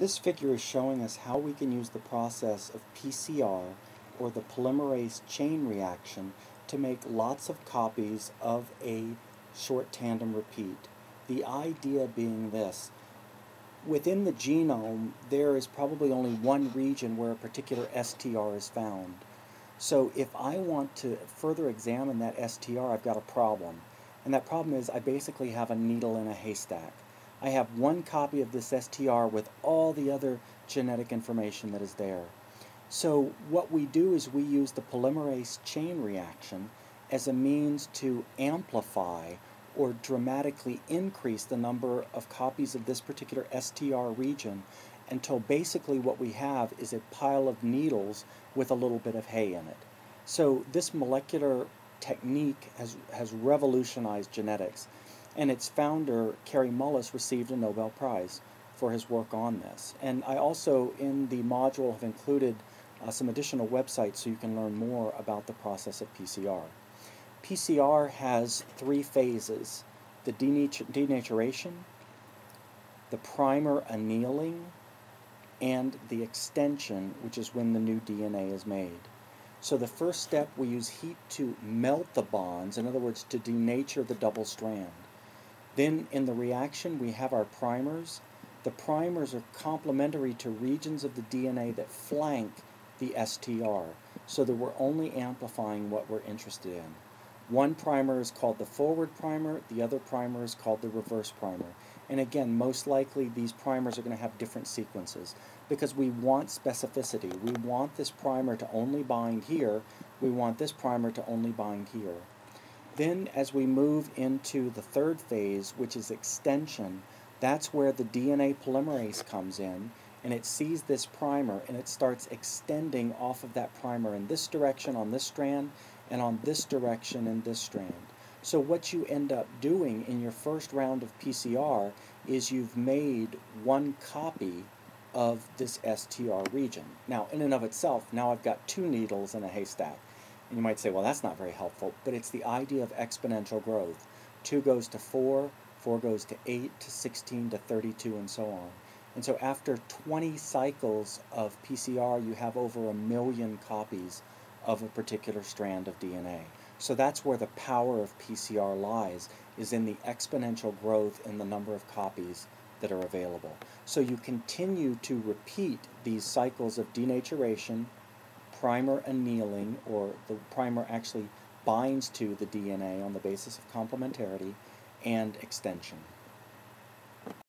This figure is showing us how we can use the process of PCR, or the polymerase chain reaction, to make lots of copies of a short tandem repeat. The idea being this: within the genome, there is probably only one region where a particular STR is found. So if I want to further examine that STR, I've got a problem. And that problem is I basically have a needle in a haystack. I have one copy of this STR with all the other genetic information that is there. So what we do is we use the polymerase chain reaction as a means to amplify or dramatically increase the number of copies of this particular STR region until basically what we have is a pile of needles with a little bit of hay in it. So this molecular technique has revolutionized genetics, and its founder, Kary Mullis, received a Nobel Prize for his work on this. And I also, in the module, have included some additional websites so you can learn more about the process of PCR. PCR has three phases: the denaturation, the primer annealing, and the extension, which is when the new DNA is made. So the first step, we use heat to melt the bonds, in other words, to denature the double strand. Then in the reaction, we have our primers. The primers are complementary to regions of the DNA that flank the STR, so that we're only amplifying what we're interested in. One primer is called the forward primer, the other primer is called the reverse primer. And again, most likely these primers are going to have different sequences because we want specificity. We want this primer to only bind here, we want this primer to only bind here. Then as we move into the third phase, which is extension, that's where the DNA polymerase comes in, and it sees this primer and it starts extending off of that primer in this direction on this strand and on this direction in this strand. So what you end up doing in your first round of PCR is you've made one copy of this STR region. Now, in and of itself, now I've got two needles in a haystack. And you might say, well, that's not very helpful, but it's the idea of exponential growth. 2 goes to 4, 4 goes to 8, to 16, to 32, and so on. And so after 20 cycles of PCR, you have over 1 million copies of a particular strand of DNA. So that's where the power of PCR lies, is in the exponential growth in the number of copies that are available. So you continue to repeat these cycles of denaturation, primer annealing, or the primer actually binds to the DNA on the basis of complementarity, and extension.